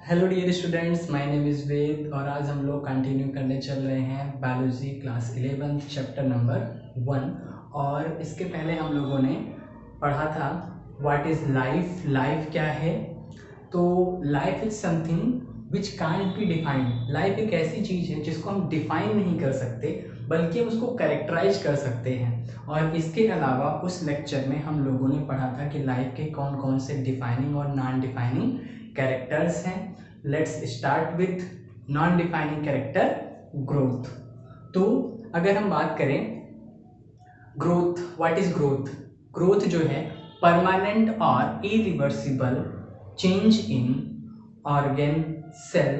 Hello dear students, my name is Ved और आज हम लोग कंटिन्यू करने चल रहे हैं बायोलॉजी क्लास 11 चैप्टर नंबर 1। और इसके पहले हम लोगों ने पढ़ा था व्हाट इज़ लाइफ। लाइफ क्या है? तो life is something which can't be defined. Life एक ऐसी चीज़ है जिसको हम डिफाइन नहीं कर सकते बल्कि हम उसको कैरेक्टराइज कर सकते हैं। और इसके अलावा उस लेक्चर में हम लोगों ने पढ़ा था कि लाइफ के कौन कौन से डिफाइनिंग और नॉन डिफाइनिंग कैरेक्टर्स हैं। Let's start with non defining character, growth. तो अगर हम बात करें growth, what is growth? Growth जो है परमानेंट और irreversible change in organ cell,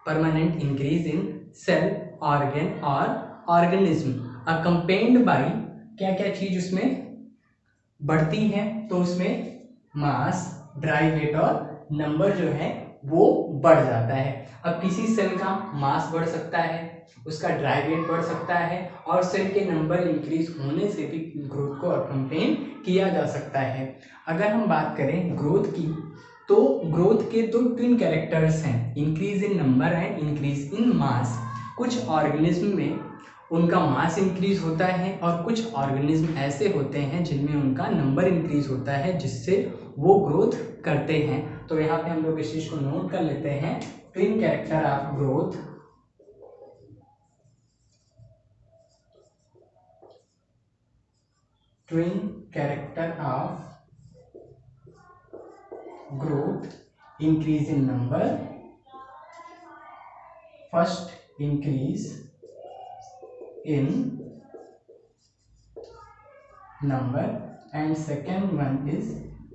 permanent increase in cell organ और ऑर्गेनिज्म अकम्पेन्ड बाई क्या क्या चीज उसमें बढ़ती है। तो उसमें मास, ड्राई वेट और नंबर जो है वो बढ़ जाता है। अब किसी सेल का मास बढ़ सकता है, उसका ड्राई वेट बढ़ सकता है और सेल के नंबर इंक्रीज होने से भी ग्रोथ को अकम्पेन किया जा सकता है। अगर हम बात करें ग्रोथ की, तो ग्रोथ के दो ट्विन कैरेक्टर्स हैं, increase in number and increase in mass. कुछ ऑर्गेनिज्म में उनका मास इंक्रीज होता है और कुछ ऑर्गेनिज्म ऐसे होते हैं जिनमें उनका नंबर इंक्रीज होता है जिससे वो ग्रोथ करते हैं। तो यहाँ पे हम लोग इस चीज को नोट कर लेते हैं, twin character of growth. Twin character of growth, increase in number, first increase in number and second one is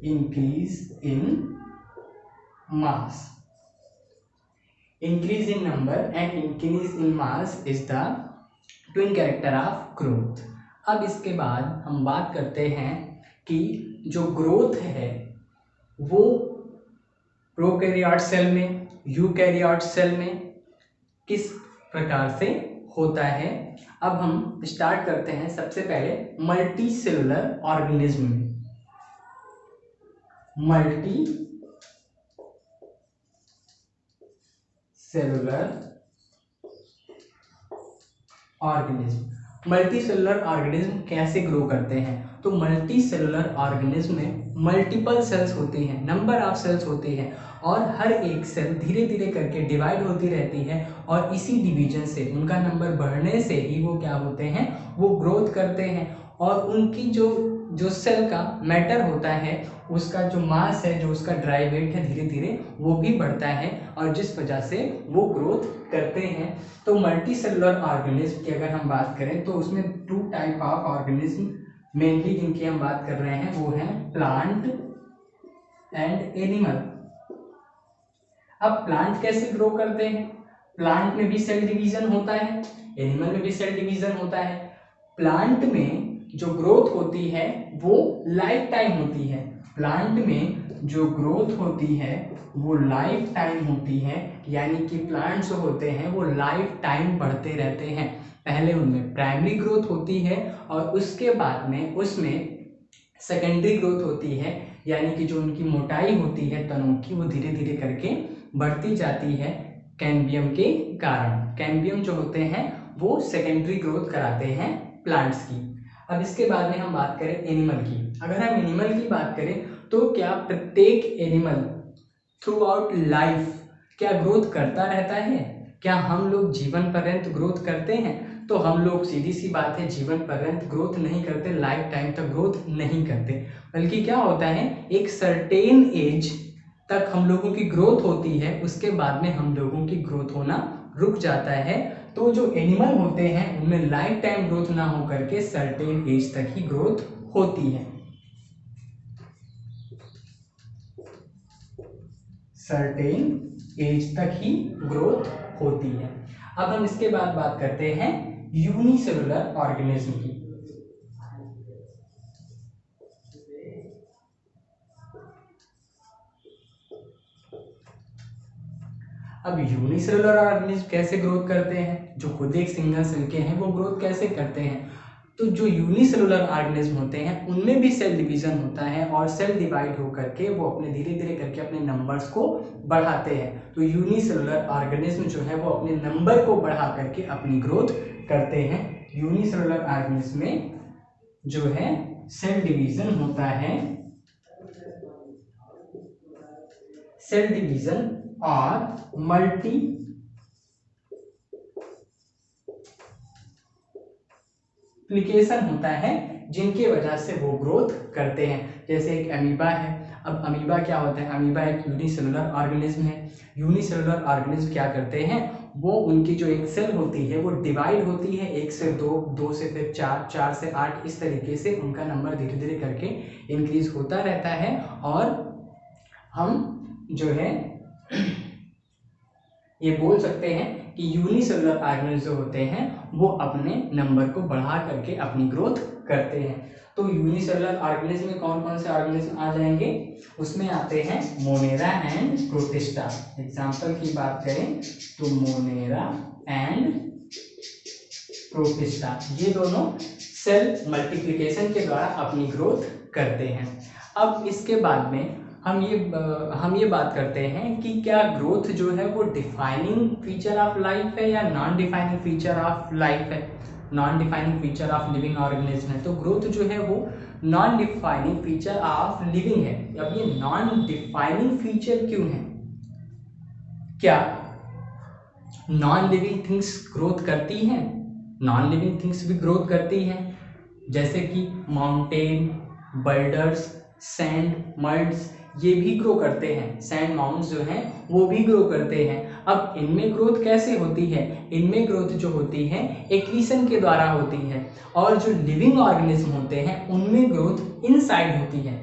increase in mass. Increase in number and increase in mass is the twin character of growth. अब इसके बाद हम बात करते हैं कि जो growth है वो प्रोकैरियोट सेल में, यूकैरियोट सेल में किस प्रकार से होता है। अब हम स्टार्ट करते हैं सबसे पहले मल्टी सेलुलर ऑर्गेनिज्म में। Multi cellular organism, multi cellular organism कैसे ग्रो करते हैं? तो मल्टी सेलुलर ऑर्गेनिज्म में मल्टीपल सेल्स होती हैं, नंबर ऑफ सेल्स होती हैं और हर एक सेल धीरे धीरे करके डिवाइड होती रहती है और इसी डिवीजन से उनका नंबर बढ़ने से ही वो क्या होते हैं, वो ग्रोथ करते हैं। और उनकी जो सेल का मैटर होता है, उसका जो मास है, जो उसका ड्राई वेट है, धीरे धीरे वो भी बढ़ता है और जिस वजह से वो ग्रोथ करते हैं। तो मल्टी सेलुलर ऑर्गेनिज्म की अगर हम बात करें तो उसमें two type of organism mainly जिनकी हम बात कर रहे हैं वो हैं प्लांट एंड एनिमल। अब प्लांट कैसे ग्रो करते हैं? प्लांट में भी सेल डिवीजन होता है, एनिमल में भी सेल डिवीजन होता है। प्लांट में जो ग्रोथ होती है वो लाइफ टाइम होती है। प्लांट में जो ग्रोथ होती है वो लाइफ टाइम होती है, यानी कि प्लांट्स जो होते हैं वो लाइफ टाइम बढ़ते रहते हैं। पहले उनमें प्राइमरी ग्रोथ होती है और उसके बाद में उसमें सेकेंडरी ग्रोथ होती है, यानी कि जो उनकी मोटाई होती है तनों की वो धीरे धीरे करके बढ़ती जाती है कैम्बियम के कारण। कैम्बियम जो होते हैं वो सेकेंडरी ग्रोथ कराते हैं प्लांट्स की। अब इसके बाद में हम बात करें एनिमल की। अगर हम एनिमल की बात करें तो क्या प्रत्येक एनिमल थ्रू आउट लाइफ क्या ग्रोथ करता रहता है? क्या हम लोग जीवन पर्यंत ग्रोथ करते हैं? तो हम लोग सीधी सी बात है, जीवन पर्यंत ग्रोथ नहीं करते, लाइफ टाइम तक ग्रोथ नहीं करते, बल्कि क्या होता है एक सर्टेन एज तक हम लोगों की ग्रोथ होती है, उसके बाद में हम लोगों की ग्रोथ होना रुक जाता है। तो जो एनिमल होते हैं उनमें लाइफ टाइम ग्रोथ ना हो करके सर्टेन एज तक ही ग्रोथ होती है, सर्टेन एज तक ही ग्रोथ होती है। अब हम इसके बाद बात करते हैं यूनिसेलुलर ऑर्गेनिज्म की। अब यूनिसेलुलर ऑर्गेनिज्म कैसे ग्रोथ करते हैं? जो खुद एक सिंगल सेल के हैं वो ग्रोथ कैसे करते हैं? तो जो यूनिसेलुलर ऑर्गेनिज्म होते हैं उनमें भी सेल डिवीजन होता है और सेल डिवाइड होकर के वो अपने धीरे धीरे करके अपने नंबर्स को बढ़ाते हैं। तो यूनिसेलुलर ऑर्गेनिज्म जो है वो अपने नंबर को बढ़ा करके अपनी ग्रोथ करते हैं। यूनिसेलुलर ऑर्गेनिज्म में जो है सेल डिवीजन होता है, सेल डिवीजन और मल्टीप्लिकेशन होता है, जिनके वजह से वो ग्रोथ करते हैं। जैसे एक अमीबा है। अब अमीबा क्या होता है? अमीबा एक यूनिसेलुलर ऑर्गेनिज्म है। यूनिसेलुलर ऑर्गेनिज्म क्या करते हैं, वो उनकी जो एक सेल होती है वो डिवाइड होती है, 1 से 2, 2 से फिर 4, 4 से 8, इस तरीके से उनका नंबर धीरे धीरे करके इंक्रीज होता रहता है। और हम जो है ये बोल सकते हैं कि यूनिसेलुलर ऑर्गेनिज्म जो होते हैं वो अपने नंबर को बढ़ा करके अपनी ग्रोथ करते हैं। तो यूनिसेलुलर ऑर्गेनिज्म में कौन कौन से ऑर्गेनिज्म आ जाएंगे? उसमें आते हैं मोनेरा एंड प्रोटिस्टा। एग्जाम्पल की बात करें तो मोनेरा एंड प्रोटिस्टा, ये दोनों सेल मल्टीप्लिकेशन के द्वारा अपनी ग्रोथ करते हैं। अब इसके बाद में हम ये बात करते हैं कि क्या ग्रोथ जो है वो डिफाइनिंग फीचर ऑफ लाइफ है या non defining feature of life है, non defining feature of living organism है। तो ग्रोथ जो है वो non defining feature of living है। अब ये नॉन डिफाइनिंग फीचर क्यों है? क्या नॉन लिविंग थिंग्स ग्रोथ करती हैं? नॉन लिविंग थिंग्स भी ग्रोथ करती हैं, जैसे कि माउंटेन, बर्डर्स, सैंड, मड्स, ये भी ग्रो करते हैं। सैंड माउंट्स जो हैं वो भी ग्रो करते हैं। अब इनमें ग्रोथ कैसे होती है? इनमें ग्रोथ जो होती है एक्रीशन के द्वारा होती है, और जो लिविंग ऑर्गेनिज्म होते हैं उनमें ग्रोथ इनसाइड होती है।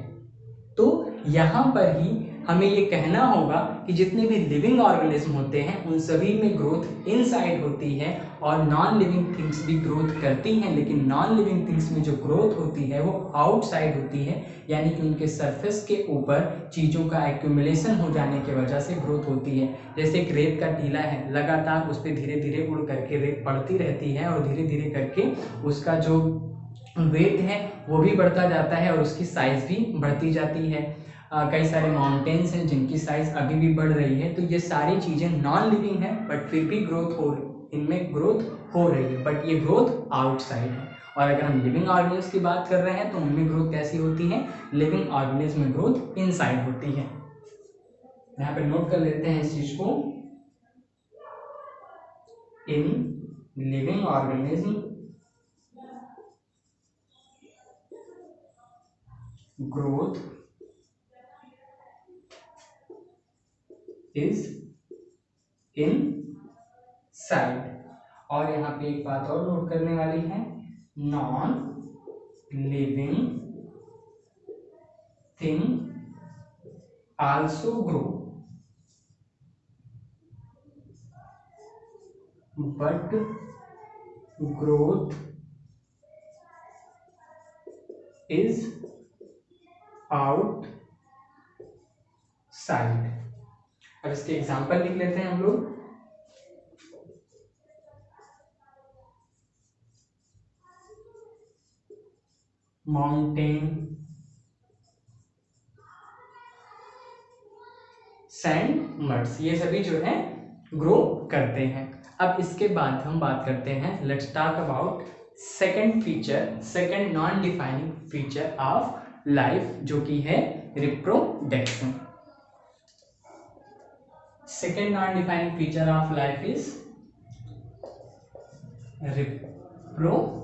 तो यहाँ पर ही हमें ये कहना होगा कि जितने भी लिविंग ऑर्गेनिज्म होते हैं उन सभी में ग्रोथ इनसाइड होती है, और नॉन लिविंग थिंग्स भी ग्रोथ करती हैं, लेकिन नॉन लिविंग थिंग्स में जो ग्रोथ होती है वो आउटसाइड होती है, यानी कि उनके सरफेस के ऊपर चीज़ों का एक्यूमुलेशन हो जाने की वजह से ग्रोथ होती है। जैसे एक रेत का टीला है, लगातार उस पर धीरे धीरे उड़ करके रेत बढ़ती रहती है और धीरे धीरे करके उसका जो वेट है वो भी बढ़ता जाता है और उसकी साइज भी बढ़ती जाती है। कई सारे माउंटेन्स हैं जिनकी साइज अभी भी बढ़ रही है। तो ये सारी चीज़ें नॉन लिविंग है, बट फिर भी इनमें ग्रोथ हो रही है, बट ये ग्रोथ आउटसाइड है। और अगर हम लिविंग ऑर्गेनिज्म की बात कर रहे हैं तो उनमें ग्रोथ कैसी होती है? लिविंग ऑर्गेनिज्म में ग्रोथ इनसाइड होती है। यहाँ पे नोट कर लेते हैं इस चीज को। In living organism growth is in side. और यहाँ पे एक बात और नोट करने वाली है, non living thing also grow but growth is out side. अब इसके एग्जाम्पल लिख लेते हैं हम लोग। माउंटेन, सैंड, मड्स, ये सभी जो है ग्रो करते हैं। अब इसके बाद हम बात करते हैं, let's talk about second feature, second non defining feature of life, जो कि है reproduction. Second non defining feature of life is reproduction.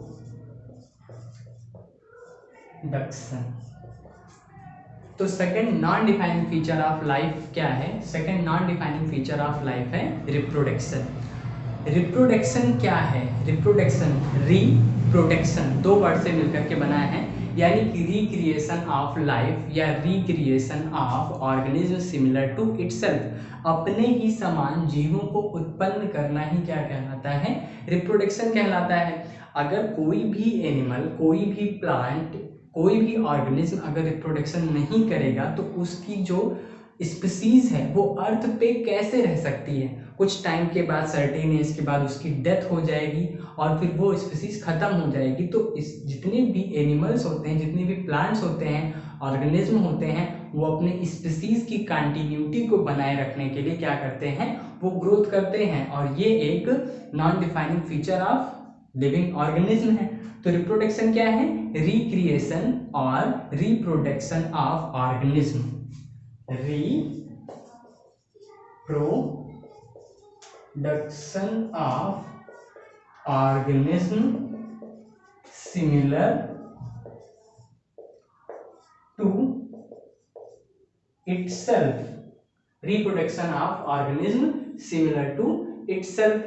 तो second non defining feature of life क्या है? Second non defining feature of life है reproduction. Reproduction क्या है? Reproduction, reproduction दो वर्ड से मिलकर के बना है, यानी कि रिक्रिएशन ऑफ लाइफ या recreation of organism similar to itself. अपने ही समान जीवों को उत्पन्न करना ही क्या कहलाता है? रिप्रोडक्शन कहलाता है। अगर कोई भी एनिमल, कोई भी प्लांट, कोई भी ऑर्गेनिज्म अगर रिप्रोडक्शन नहीं करेगा तो उसकी जो स्पीसीज है वो अर्थ पे कैसे रह सकती है? कुछ टाइम के बाद, सर्टेन एज के बाद उसकी डेथ हो जाएगी और फिर वो स्पीसीज खत्म हो जाएगी। तो इस जितने भी एनिमल्स होते हैं, जितने भी प्लांट्स होते हैं, ऑर्गेनिज्म होते हैं, वो अपने स्पीसीज की कंटिन्यूटी को बनाए रखने के लिए क्या करते हैं, वो ग्रोथ करते हैं। और ये एक non defining feature of living organism है। तो रिप्रोडक्शन क्या है, रिक्रिएशन और reproduction of organism. Reproduction of organism similar to itself. Reproduction of organism similar to itself.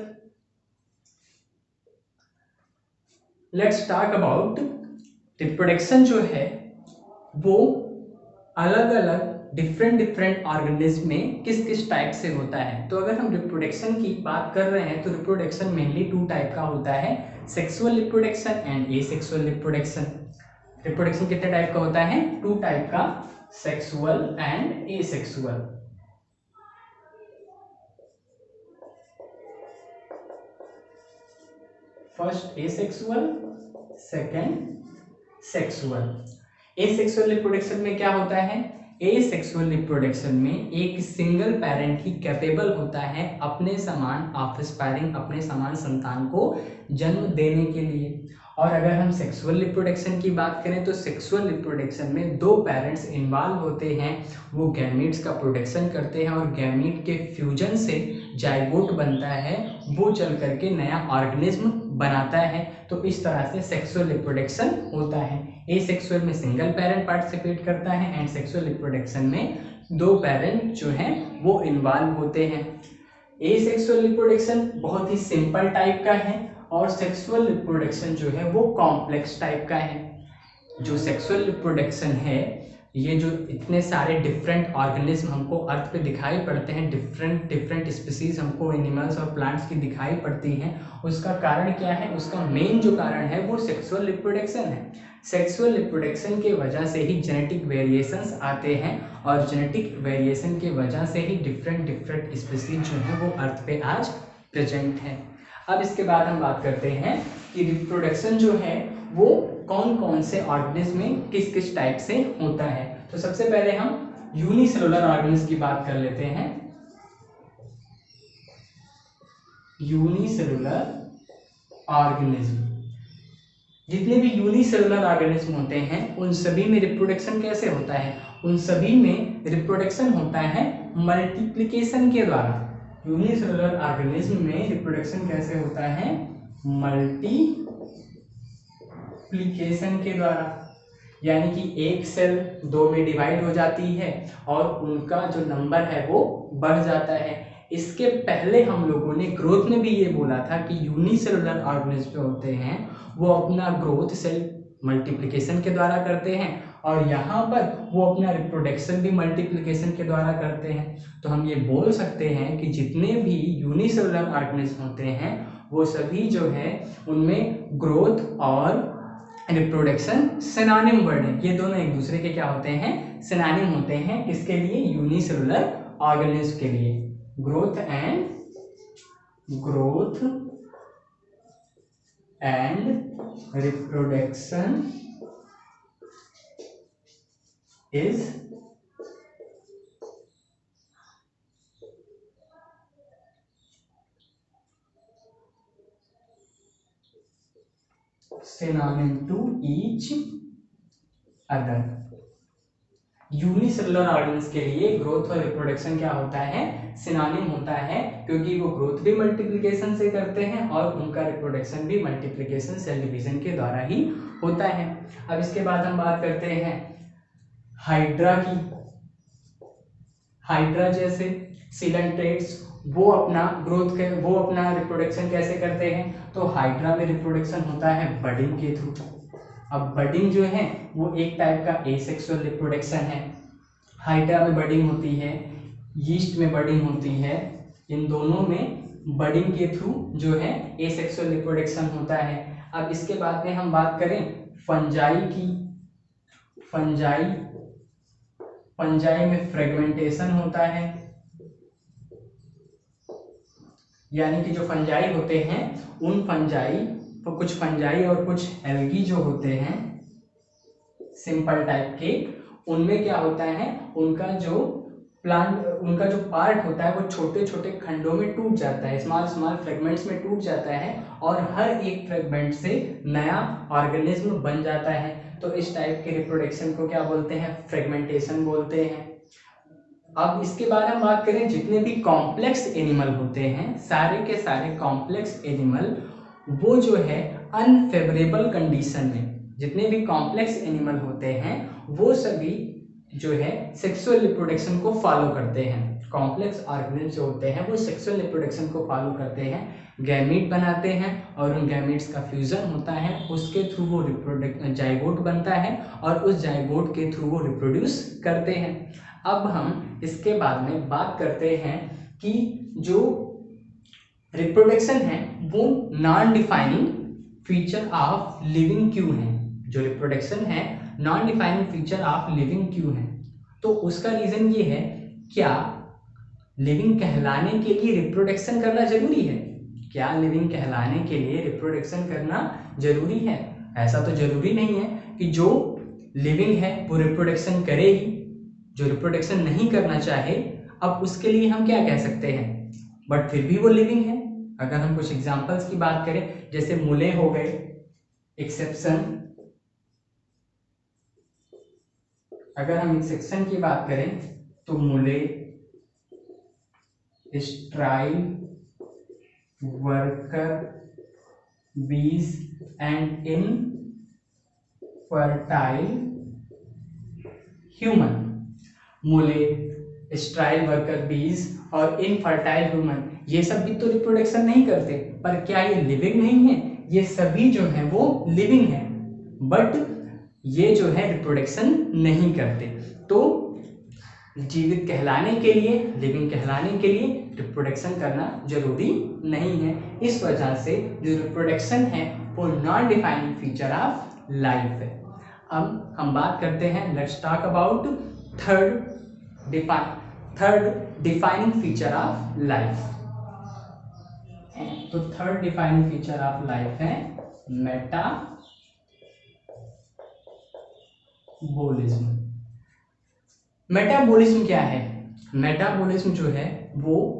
Let's talk about reproduction जो है वो अलग अलग डिफरेंट ऑर्गेनिज्म में किस किस टाइप से होता है। तो अगर हम रिप्रोडक्शन की बात कर रहे हैं तो रिप्रोडक्शन मेनली 2 टाइप का होता है, sexual reproduction and asexual reproduction. Reproduction कितने टाइप का होता है, 2 टाइप का, sexual and asexual. First asexual, second sexual. Asexual reproduction में क्या होता है, एसेक्सुअल रिप्रोडक्शन में एक सिंगल पेरेंट ही कैपेबल होता है अपने समान ऑफस्पायरिंग, अपने समान संतान को जन्म देने के लिए। और अगर हम सेक्सुअल रिप्रोडक्शन की बात करें तो सेक्सुअल रिप्रोडक्शन में 2 पेरेंट्स इन्वॉल्व होते हैं, वो गैमीट्स का प्रोडक्शन करते हैं और गैमीट के फ्यूजन से जाइगोट बनता है, वो चल करके नया ऑर्गेनिज्म बनाता है। तो इस तरह से सेक्सुअल रिप्रोडक्शन होता है। एसेक्सुअल में सिंगल पेरेंट पार्टिसिपेट करता है एंड सेक्सुअल रिप्रोडक्शन में 2 पेरेंट जो हैं वो इन्वॉल्व होते हैं। एसेक्सुअल रिप्रोडक्शन बहुत ही सिंपल टाइप का है और सेक्सुअल रिप्रोडक्शन जो है वो कॉम्प्लेक्स टाइप का है। जो सेक्सुअल रिप्रोडक्शन है, ये जो इतने सारे डिफरेंट ऑर्गेनिज्म हमको अर्थ पे दिखाई पड़ते हैं, डिफरेंट स्पीसीज हमको एनिमल्स और प्लांट्स की दिखाई पड़ती हैं, उसका कारण क्या है, उसका मेन जो कारण है वो सेक्सुअल रिप्रोडक्शन है। सेक्सुअल रिप्रोडक्शन के वजह से ही जेनेटिक वेरिएशंस आते हैं और जेनेटिक वेरिएशन के वजह से ही डिफरेंट स्पीसीज जो है वो अर्थ पे आज प्रेजेंट है। अब इसके बाद हम बात करते हैं कि रिप्रोडक्शन जो है वो कौन कौन से ऑर्गेनिज्म में किस किस टाइप से होता है। तो सबसे पहले हम यूनिसेलुलर ऑर्गेनिज्म की बात कर लेते हैं। यूनिसेलुलर ऑर्गेनिज्म, जितने भी यूनिसेलुलर ऑर्गेनिज्म होते हैं उन सभी में रिप्रोडक्शन कैसे होता है, उन सभी में रिप्रोडक्शन होता है मल्टीप्लिकेशन के द्वारा। यूनिसेलुलर ऑर्गेनिज्म में रिप्रोडक्शन कैसे होता है, मल्टीप्लिकेशन के द्वारा। यानी कि एक सेल 2 में डिवाइड हो जाती है और उनका जो नंबर है वो बढ़ जाता है। इसके पहले हम लोगों ने ग्रोथ में भी ये बोला था कि यूनिसेलुलर ऑर्गेनिज्म जो होते हैं वो अपना ग्रोथ सेल मल्टीप्लिकेशन के द्वारा करते हैं और यहाँ पर वो अपना रिप्रोडक्शन भी मल्टीप्लिकेशन के द्वारा करते हैं। तो हम ये बोल सकते हैं कि जितने भी यूनिसेलुलर ऑर्गेनिज्म होते हैं वो सभी जो है उनमें ग्रोथ और रिप्रोडक्शन सिनोनिम वर्ड है। ये दोनों एक दूसरे के क्या होते हैं, सिनोनिम होते हैं। किसके लिए, यूनिसेलुलर ऑर्गेनिज्म के लिए। Growth and reproduction is synonym to each other। Unicellular organism के लिए ग्रोथ और रिप्रोडक्शन क्या होता है, सिनोनिम होता है, क्योंकि वो ग्रोथ भी मल्टीप्लिकेशन से करते हैं और उनका रिप्रोडक्शन भी मल्टीप्लिकेशन सेल डिवीजन के द्वारा ही होता है। अब इसके बाद हम बात करते हैं हाइड्रा की। हाइड्रा जैसे सिलेंट्रेट्स वो अपना रिप्रोडक्शन कैसे करते हैं, तो हाइड्रा में रिप्रोडक्शन होता है बडिंग के थ्रू। अब बडिंग जो है वो एक टाइप का एसेक्सुअल रिप्रोडक्शन है। हाइड्रा में बडिंग होती है, यीस्ट में बडिंग होती है, इन दोनों में बडिंग के थ्रू जो है एसेक्सुअल रिप्रोडक्शन होता है। अब इसके बाद में हम बात करें फंजाई की। फंजाई में फ्रेगमेंटेशन होता है। यानी कि जो फंजाई होते हैं उन फंजाई, तो कुछ फंजाई और कुछ एल्गी जो होते हैं सिंपल टाइप के, उनमें क्या होता है, उनका जो प्लांट, उनका जो पार्ट होता है वो छोटे छोटे खंडों में टूट जाता है, स्मॉल स्मॉल फ्रेगमेंट्स में टूट जाता है और हर एक फ्रेगमेंट से नया ऑर्गेनिज्म बन जाता है। तो इस टाइप के रिप्रोडक्शन को क्या बोलते हैं, फ्रेगमेंटेशन बोलते हैं। अब इसके बाद हम बात करें जितने भी कॉम्प्लेक्स एनिमल होते हैं, सारे के सारे कॉम्प्लेक्स एनिमल वो जो है अनफेवरेबल कंडीशन में, जितने भी कॉम्प्लेक्स एनिमल होते हैं वो सभी जो है सेक्सुअल रिप्रोडक्शन को फॉलो करते हैं। कॉम्प्लेक्स ऑर्गेनिज्म जो होते हैं वो सेक्सुअल रिप्रोडक्शन को फॉलो करते हैं, गैमीट बनाते हैं और उन गैमीट्स का फ्यूजन होता है, उसके थ्रू वो जाइगोट बनता है और उस जाइगोट के थ्रू वो रिप्रोड्यूस करते हैं। अब हम इसके बाद में बात करते हैं कि जो रिप्रोडक्शन है वो non defining feature of living क्यों है। जो रिप्रोडक्शन है non defining feature of living क्यों है, तो उसका रीजन ये है, क्या लिविंग कहलाने के लिए रिप्रोडक्शन करना जरूरी है? क्या लिविंग कहलाने के लिए रिप्रोडक्शन करना जरूरी है? ऐसा तो जरूरी नहीं है कि जो लिविंग है वो रिप्रोडक्शन करेगी, जो रिप्रोडक्शन नहीं करना चाहे अब उसके लिए हम क्या कह सकते हैं, बट फिर भी वो लिविंग है। अगर हम कुछ एग्जांपल्स की बात करें, जैसे मूले हो गए एक्सेप्शन, अगर हम एक्सेप्शन की बात करें तो मूले, स्ट्राइल वर्कर बीज एंड इन फर्टाइल ह्यूमन। मूले, स्ट्राइल वर्कर बीज और इनफर्टाइल ह्यूमन, ये सब भी तो रिप्रोडक्शन नहीं करते, पर क्या ये लिविंग नहीं है? ये सभी जो है वो लिविंग है, बट ये जो है रिप्रोडक्शन नहीं करते। तो जीवित कहलाने के लिए, लिविंग कहलाने के लिए रिप्रोडक्शन करना जरूरी नहीं है। इस वजह से जो रिप्रोडक्शन है वो non defining feature of life है। अब हम बात करते हैं, let's talk about third defining feature of life. तो third defining feature of life है मेटाबॉलिज्म। मेटाबॉलिज्म क्या है? मेटाबॉलिज्म जो है वो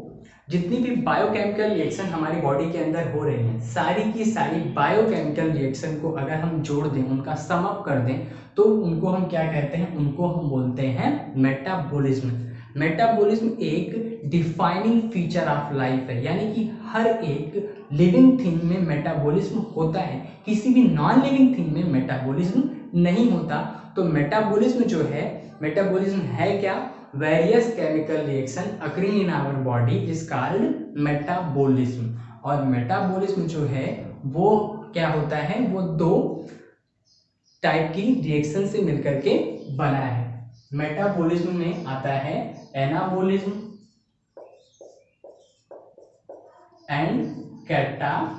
जितनी भी बायोकेमिकल रिएक्शन हमारी बॉडी के अंदर हो रही हैं, सारी की सारी बायोकेमिकल रिएक्शन को अगर हम जोड़ दें, उनका सम अप कर दें, तो उनको हम क्या कहते हैं, उनको हम बोलते हैं मेटाबॉलिज्म। मेटाबॉलिज्म एक डिफाइनिंग फीचर ऑफ लाइफ है, यानी कि हर एक लिविंग थिंग में मेटाबॉलिज्म होता है, किसी भी नॉन लिविंग थिंग में मेटाबॉलिज्म नहीं होता। तो मेटाबॉलिज्म जो है, मेटाबॉलिज्म है क्या? Various chemical reaction occurring in our body is called metabolism. और मेटाबॉलिज्म जो है वो क्या होता है, वो दो टाइप की रिएक्शन से मिलकर के बना है। मेटाबॉलिज्म में आता है एनाबॉलिज्म एंड कैटाबॉलिज्म।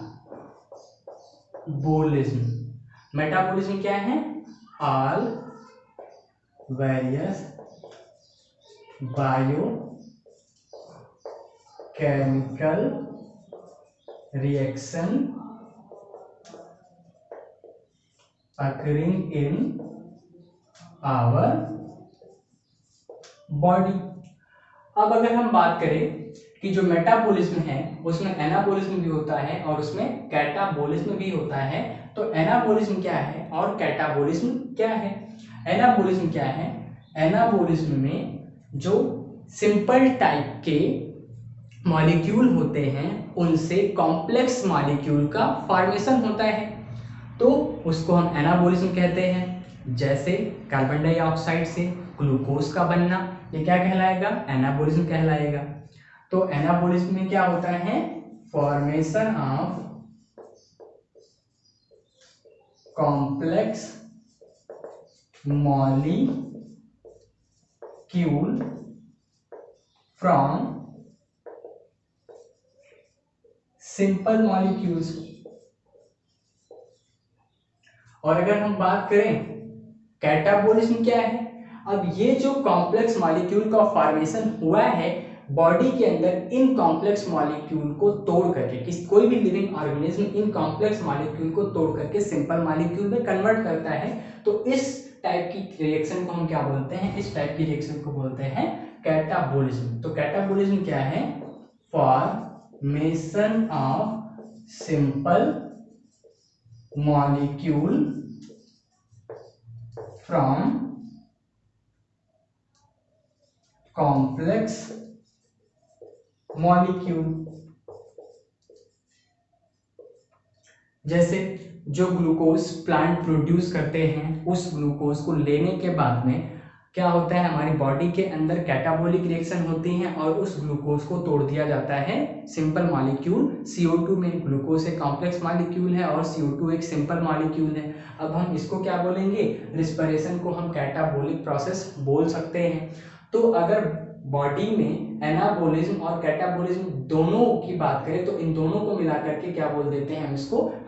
मेटाबॉलिज्म क्या है? All various biochemical reaction occurring in our body। अब अगर हम बात करें कि जो मेटाबॉलिज्म है उसमें एनाबॉलिज्म भी होता है और उसमें कैटाबॉलिज्म भी होता है। तो एनाबॉलिज्म क्या है और कैटाबॉलिज्म क्या है? एनाबॉलिज्म क्या है? एनाबॉलिज्म में जो सिंपल टाइप के मॉलिक्यूल होते हैं उनसे कॉम्प्लेक्स मॉलिक्यूल का फॉर्मेशन होता है, तो उसको हम एनाबॉलिज्म कहते हैं। जैसे कार्बन डाइऑक्साइड से ग्लूकोज का बनना, ये क्या कहलाएगा? एनाबॉलिज्म कहलाएगा। तो एनाबॉलिज्म में क्या होता है? Formation of complex molecule from simple molecules. और अगर हम बात करें कैटाबॉलिज्म क्या है, अब ये जो कॉम्प्लेक्स मॉलिक्यूल का फॉर्मेशन हुआ है बॉडी के अंदर इन कॉम्प्लेक्स मॉलिक्यूल को तोड़ करके, कोई भी living organism in complex molecule को तोड़ करके सिंपल मॉलिक्यूल में कन्वर्ट करता है। तो इस टाइप की रिएक्शन को हम क्या बोलते हैं? इस टाइप की रिएक्शन को बोलते हैं कैटाबोलिज्म। तो कैटाबोलिज्म क्या है? Formation of simple molecule from complex molecule. जैसे जो ग्लूकोज प्लांट प्रोड्यूस करते हैं, उस ग्लूकोज को लेने के बाद में क्या होता है, हमारी बॉडी के अंदर कैटाबोलिक रिएक्शन होती है और उस ग्लूकोज को तोड़ दिया जाता है सिंपल मॉलिक्यूल CO2 में। ग्लूकोज एक कॉम्प्लेक्स मॉलिक्यूल है और CO2 एक सिंपल मॉलिक्यूल है। अब हम इसको क्या बोलेंगे? रिस्पिरेशन को हम कैटाबोलिक प्रोसेस बोल सकते हैं। तो अगर बॉडी में एनाबोलिज्म और कैटाबोलिज्म दोनों की बात करें तो इन दोनों को मिला करके क्या बोल देते हैं?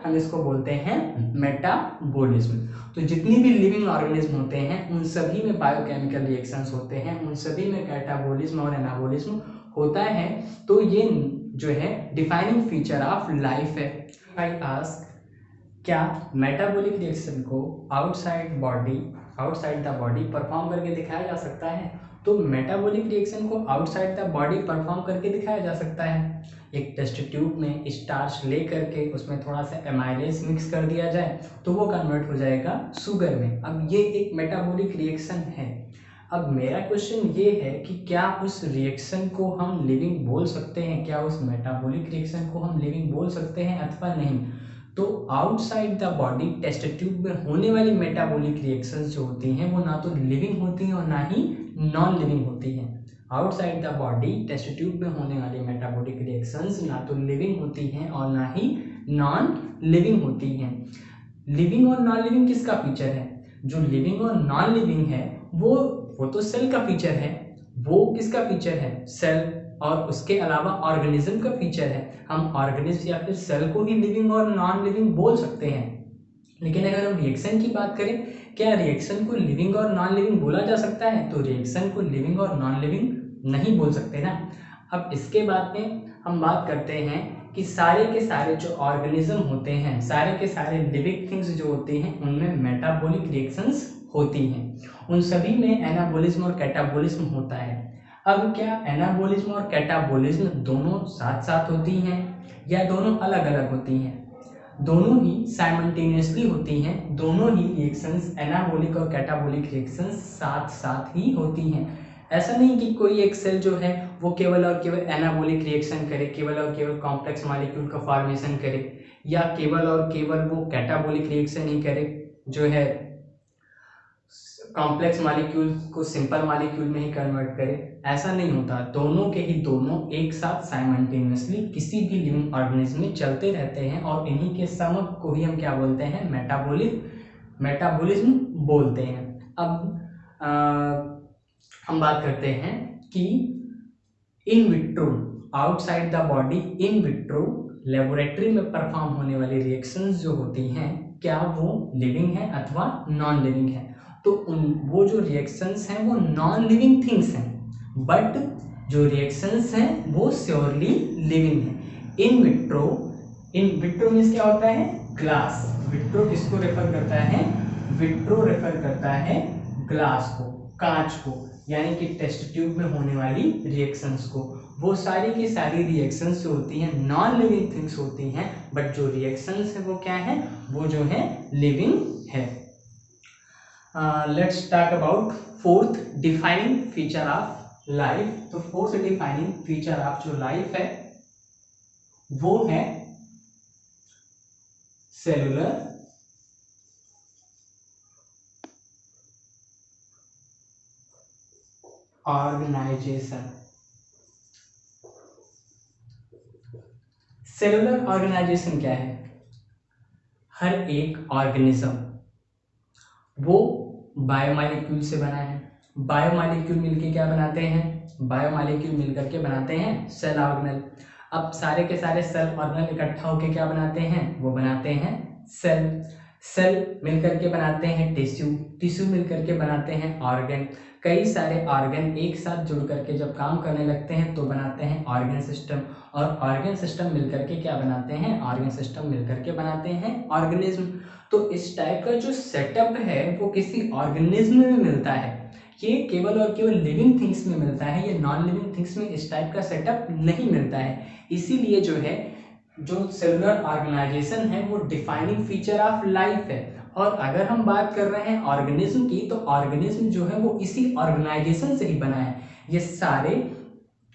हम इसको बोलते हैं मेटाबोलिज्म। तो जितनी भी लिविंग ऑर्गेनिज्म होते हैं उन सभी में बायोकेमिकल रिएक्शंस होते हैं, उन सभी में कैटाबोलिज्म और एनाबोलिज्म होता है। तो ये जो है डिफाइनिंग फीचर ऑफ लाइफ है। आई आस्क, क्या मेटाबॉलिक रिएक्शन को आउटसाइड द बॉडी परफॉर्म करके दिखाया जा सकता है? तो मेटाबॉलिक रिएक्शन को आउटसाइड द बॉडी परफॉर्म करके दिखाया जा सकता है। एक टेस्ट ट्यूब में स्टार्च ले करके उसमें थोड़ा सा एमाइलेज मिक्स कर दिया जाए तो वो कन्वर्ट हो जाएगा शुगर में। अब ये एक मेटाबॉलिक रिएक्शन है। अब मेरा क्वेश्चन ये है कि क्या उस रिएक्शन को हम लिविंग बोल सकते हैं? क्या उस मेटाबॉलिक रिएक्शन को हम लिविंग बोल सकते हैं अथवा नहीं? तो outside the body test tube में होने वाली मेटाबॉलिक रिएक्शंस जो होती हैं वो ना तो लिविंग होती हैं और ना ही नॉन लिविंग होती हैं। Outside the body test tube में होने वाली मेटाबॉलिक रिएक्शंस ना तो लिविंग होती हैं और ना ही नॉन लिविंग होती हैं। लिविंग और नॉन लिविंग किसका फीचर है? जो लिविंग और नॉन लिविंग है वो तो सेल का फीचर है। वो किसका फीचर है? सेल। और उसके अलावा ऑर्गेनिज्म का फीचर है। हम ऑर्गेनिज्म या फिर सेल को ही लिविंग और नॉन लिविंग बोल सकते हैं। लेकिन अगर हम रिएक्शन की बात करें, क्या रिएक्शन को लिविंग और नॉन लिविंग बोला जा सकता है? तो रिएक्शन को लिविंग और नॉन लिविंग नहीं बोल सकते ना। अब इसके बाद में हम बात करते हैं कि सारे के सारे जो ऑर्गेनिज्म होते हैं, सारे के सारे लिविंग थिंग्स जो होते हैं उनमें मेटाबॉलिक रिएक्शंस होती हैं। उन सभी में एनाबोलिज्म और कैटाबोलिज्म होता है। अब क्या एनाबोलिज्म और कैटाबोलिज्म दोनों साथ साथ होती हैं या दोनों अलग अलग होती हैं? दोनों ही साइमल्टेनियसली होती हैं। दोनों ही रिएक्शंस, एनाबोलिक और कैटाबोलिक रिएक्शंस साथ साथ ही होती हैं। ऐसा नहीं कि कोई एक सेल जो है वो केवल और केवल एनाबोलिक रिएक्शन करे, केवल और केवल कॉम्प्लेक्स मॉलिक्यूल का फॉर्मेशन करे, या केवल और केवल वो कैटाबोलिक रिएक्शन ही करे जो है कॉम्प्लेक्स मॉलिक्यूल को सिंपल मॉलिक्यूल में ही कन्वर्ट करे। ऐसा नहीं होता। दोनों के ही दोनों एक साथ साइमल्टेनियसली किसी भी लिविंग ऑर्गेनिज्म में चलते रहते हैं और इन्हीं के सम को ही हम क्या बोलते हैं? मेटाबॉलिज्म बोलते हैं। अब हम बात करते हैं कि in vitro, outside the body, in vitro laboratory में परफॉर्म होने वाली रिएक्शंस जो होती हैं क्या वो लिविंग है अथवा नॉन लिविंग है? तो वो जो रिएक्शंस हैं वो नॉन लिविंग थिंग्स हैं, बट जो रिएक्शंस हैं वो श्योरली लिविंग हैं। इन विट्रो मीन्स क्या होता है? ग्लास। विट्रो किसको रेफर करता है? विट्रो रेफर करता है ग्लास को, कांच को, यानी कि टेस्ट ट्यूब में होने वाली रिएक्शंस को। वो सारी की सारी रिएक्शंस जो होती हैं नॉन लिविंग थिंग्स होती हैं, बट जो रिएक्शंस है वो क्या है? वो जो है लिविंग है। Let's talk about fourth defining feature of life. तो फोर्थ डिफाइनिंग फीचर ऑफ जो लाइफ है वो है सेलुलर ऑर्गेनाइजेशन। सेलुलर ऑर्गेनाइजेशन क्या है? हर एक ऑर्गेनिज्म वो बायोमॉलिक्यूल से बना है। बायोमॉलिक्यूल मिलके क्या बनाते हैं? बायोमॉलिक्यूल मिलकर के बनाते हैं सेल ऑर्गेनल। अब सारे के सारे सेल ऑर्गेनल इकट्ठा होकर क्या बनाते हैं? वो बनाते हैं सेल। सेल मिलकर के बनाते हैं टिश्यू, टिश्यू मिलकर के बनाते हैं ऑर्गन, कई सारे ऑर्गन एक साथ जुड़ करके जब काम करने लगते हैं तो बनाते हैं ऑर्गन सिस्टम, और ऑर्गन सिस्टम मिलकर के क्या बनाते हैं, ऑर्गन सिस्टम मिलकर के बनाते हैं ऑर्गेनिज्म। तो इस टाइप का जो सेटअप है वो किसी ऑर्गेनिज्म में मिलता है, ये केवल और केवल लिविंग थिंग्स में मिलता है, ये नॉन लिविंग थिंग्स में इस टाइप का सेटअप नहीं मिलता है। इसीलिए जो है जो सेलुलर ऑर्गेनाइजेशन है वो डिफाइनिंग फीचर ऑफ लाइफ है। और अगर हम बात कर रहे हैं ऑर्गेनिज्म की, तो ऑर्गेनिज्म जो है वो इसी ऑर्गेनाइजेशन से ही बना है। ये सारे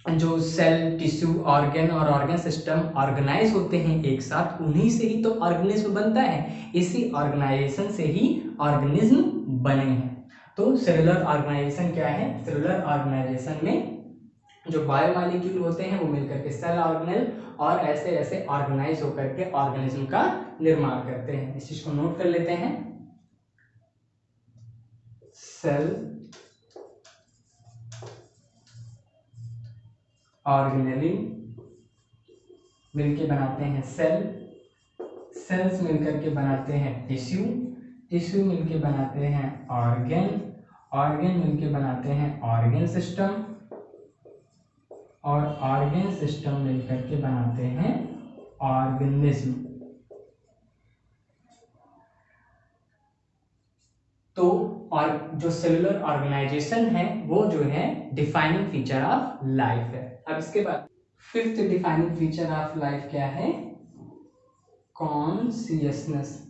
जो सेल, टिश्यू, ऑर्गन और ऑर्गन सिस्टम ऑर्गेनाइज होते हैं एक साथ, उन्हीं से ही तो ऑर्गेनिज्म बनता है, इसी ऑर्गेनाइजेशन से ही ऑर्गेनिज्म बने हैं। तो सेलुलर ऑर्गेनाइजेशन क्या है, सेलुलर ऑर्गेनाइजेशन में जो बायोमॉलिक्यूल होते हैं वो मिलकर के सेल ऑर्गेनेल और ऐसे ऐसे ऑर्गेनाइज होकर के ऑर्गेनिज्म का निर्माण करते हैं। इस चीज को नोट कर लेते हैं। सेल ऑर्गेनेली मिलके बनाते हैं सेल, सेल्स मिलकर के बनाते हैं टिश्यू, टिश्यू मिलके बनाते हैं ऑर्गन, ऑर्गन मिलके बनाते हैं ऑर्गन सिस्टम, और ऑर्गन सिस्टम मिलकर के बनाते हैं ऑर्गेनिज्म। तो और जो सेलुलर ऑर्गेनाइजेशन है वो जो है डिफाइनिंग फीचर ऑफ लाइफ है। अब इसके बाद fifth defining feature of life क्या है, कॉन्शियसनेस।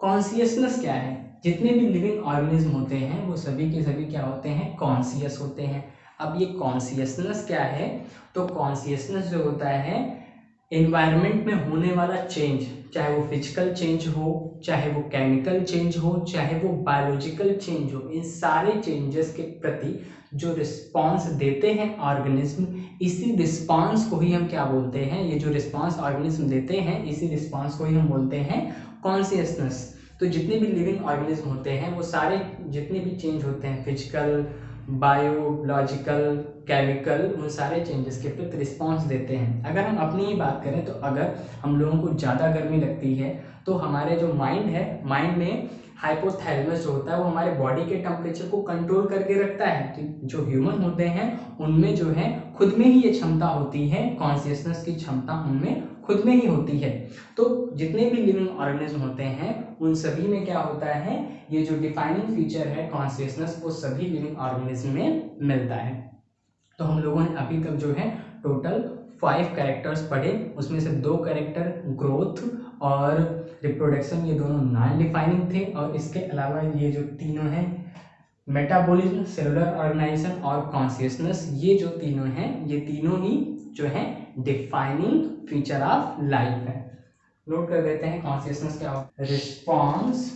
कॉन्शियसनेस क्या है, जितने भी लिविंग ऑर्गेनिज्म होते हैं वो सभी के सभी क्या होते हैं, कॉन्शियस होते हैं। अब ये कॉन्शियसनेस क्या है, तो कॉन्शियसनेस जो होता है एनवायरनमेंट में होने वाला चेंज, चाहे वो फिजिकल चेंज हो, चाहे वो केमिकल चेंज हो, चाहे वो बायोलॉजिकल चेंज हो, इन सारे चेंजेस के प्रति जो रिस्पांस देते हैं ऑर्गेनिज्म, इसी रिस्पांस को ही हम क्या बोलते हैं, ये जो रिस्पांस ऑर्गेनिज्म देते हैं इसी रिस्पांस को ही हम बोलते हैं कॉन्शियसनेस। तो जितने भी लिविंग ऑर्गेनिज्म होते हैं वो सारे जितने भी चेंज होते हैं फिजिकल, बायोलॉजिकल, केमिकल, उन सारे चेंजेस के प्रति रिस्पांस देते हैं। अगर हम अपनी ही बात करें तो अगर हम लोगों को ज़्यादा गर्मी लगती है तो हमारे जो माइंड है, माइंड में हाइपोथैलेमस जो होता है वो हमारे बॉडी के टेम्परेचर को कंट्रोल करके रखता है। तो जो ह्यूमन होते हैं उनमें जो है खुद में ही ये क्षमता होती है, कॉन्शियसनेस की क्षमता उनमें खुद में ही होती है। तो जितने भी लिविंग ऑर्गेनिज्म होते हैं उन सभी में क्या होता है, ये जो डिफाइनिंग फीचर है कॉन्शियसनेस, वो सभी लिविंग ऑर्गेनिज्म में मिलता है। तो हम लोगों ने अभी तक जो है टोटल 5 कैरेक्टर्स पढ़े, उसमें से 2 कैरेक्टर ग्रोथ और रिप्रोडक्शन ये दोनों नॉन डिफाइनिंग थे, और इसके अलावा ये जो तीनों हैं मेटाबॉलिज्म, सेलुलर ऑर्गेनाइजेशन और कॉन्शियसनेस, ये जो तीनों हैं ये तीनों ही जो है डिफाइनिंग फीचर ऑफ लाइफ है। नोट कर देते हैं कॉन्शियसनेस क्या होता है, response